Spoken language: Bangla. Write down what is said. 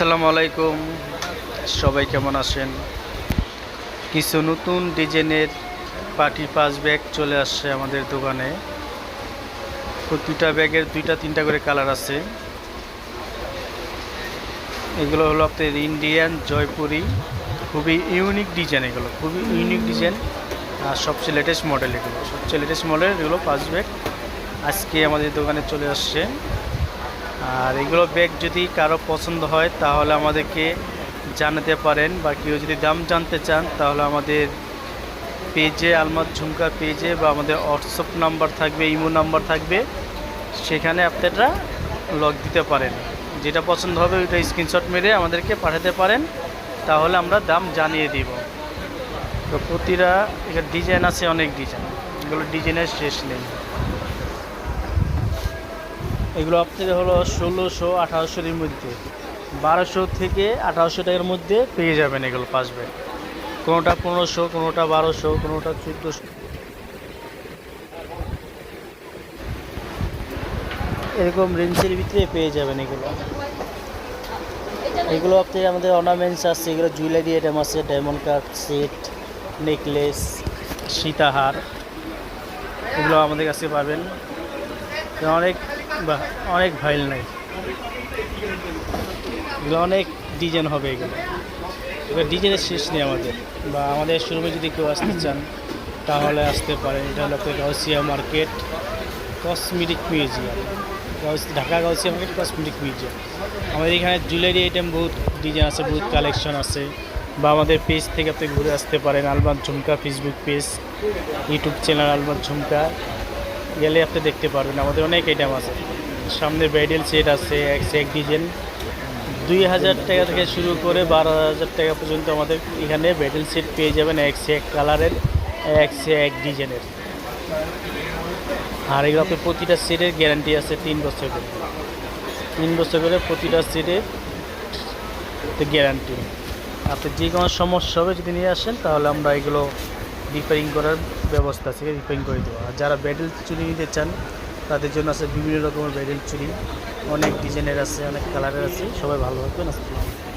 আসসালামু আলাইকুম, সবাই কেমন আছেন? কিছু নতুন ডিজাইনের পার্টি পাস ব্যাগ চলে আসছে আমাদের দোকানে। প্রতিটা ব্যাগের দুইটা তিনটা করে কালার আছে। এগুলো হলো আপনার ইন্ডিয়ান জয়পুরি, খুবই ইউনিক ডিজাইন। এগুলো খুবই ইউনিক ডিজাইন আর সবচেয়ে লেটেস্ট মডেল। এগুলো পাস ব্যাগ আজকে আমাদের দোকানে চলে আসছে। আর এগুলো ব্যাগ যদি কারো পছন্দ হয় তাহলে আমাদেরকে জানাতে পারেন, বা কেউ যদি দাম জানতে চান তাহলে আমাদের পেজে, আলমাজ ঝুমকা পেজে বা আমাদের হোয়াটসঅ্যাপ নাম্বার থাকবে, ইমো নাম্বার থাকবে, সেখানে আপনারা লক দিতে পারেন। যেটা পছন্দ হবে ওইটা স্ক্রিনশট মেরে আমাদেরকে পাঠাতে পারেন, তাহলে আমরা দাম জানিয়ে দিব। তো প্রতিটা এখানে ডিজাইন আছে, অনেক ডিজাইন, এগুলো ডিজাইনের শেষ নেই। এগুলো আপনাদের হলো 1600-1800 মধ্যে, 1200 থেকে 1800 টাকার মধ্যে পেয়ে যাবেন এগুলো পাস ব্যাগ। কোনোটা 1500, কোনোটা 1200, কোনোটা 1400, এরকম রেঞ্জের ভিতরে পেয়ে যাবেন এগুলো। এগুলো আপনাদের আমাদের অর্নামেন্টস আছে, এগুলো জুয়েলারি আইটেম আছে, ডায়মন্ড কাট সেট, নেকলেস, সীতাহার, এগুলো আমাদের কাছে পাবেন। অনেক ভাইল নাই, এগুলো অনেক ডিজাইন হবে। এগুলো ডিজাইনের শেষ নেই আমাদের, বা আমাদের শোরুমে যদি কেউ আসতে চান তাহলে আসতে পারেন। এটা হলো Gausia market cosmetic museum, Dhaka Gausia market cosmetic museum. আমাদের এখানে জুয়েলারি আইটেম বহুত ডিজাইন আছে, বহুত কালেকশন আছে। বা আমাদের পেজ থেকে আপনি ঘুরে আসতে পারেন, আলমাজ ঝুমকা ফেসবুক পেজ, ইউটিউব চ্যানেল আলমাজ ঝুমকা, গেলে আপনি দেখতে পারবেন আমাদের অনেক আইটেম আছে। সামনে ব্রাইডাল সেট আছে, এক ডিজাইন 2000 টাকা থেকে শুরু করে 12,000 টাকা পর্যন্ত আমাদের এখানে ব্রাইডাল সেট পেয়ে যাবেন, এক কালারের, এক ডিজাইনের। আর এগুলো আপনার প্রতিটা সেটের গ্যারান্টি আছে 3 বছর করে, 3 বছর করে প্রতিটা সেটের গ্যারান্টি। আপনি যে কোনো সমস্যা হবে যদি নিয়ে আসেন তাহলে আমরা এগুলো রিপেয়ারিং করার ব্যবস্থা আছে, রিপেয়ারিং করে দেবো। আর যারা ব্রাইডাল চুড়ি নিতে চান তাদের জন্য আছে বিভিন্ন রকমের ব্রাইডাল চুড়ি, অনেক ডিজাইনের আছে, অনেক কালারের আছে। সবাই ভালো থাকবেন। আসসালামু আলাইকুম।